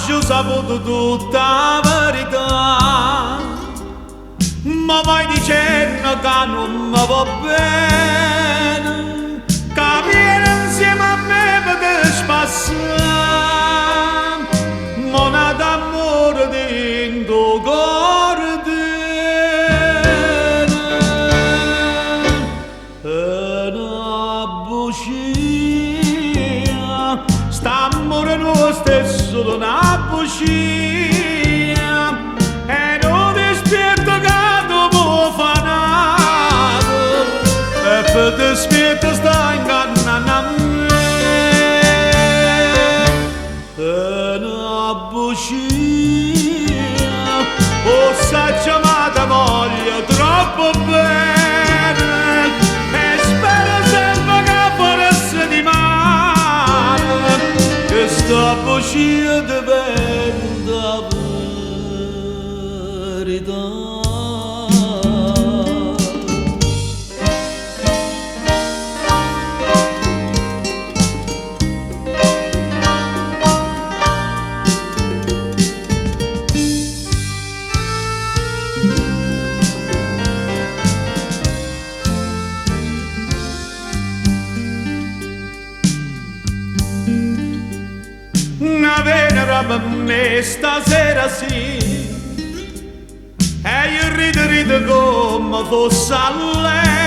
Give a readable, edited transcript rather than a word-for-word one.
Ho saputo tutta la verità, ma vai dicendo che non mi va bene, che vieni insieme a me per spassare, ma d'amore dentro cuore tiene, e una bugia, st'amore nostro è solo una bugia, e non despierto che dopo fanato, e per despierto sta ingannando a me, è una bugia, oh s'aggiamata voglio troppo bene, e spero sempre che forse di male, che sta bugia diventa verità. Una venera per me stasera sì, e io rido come fosse a lei.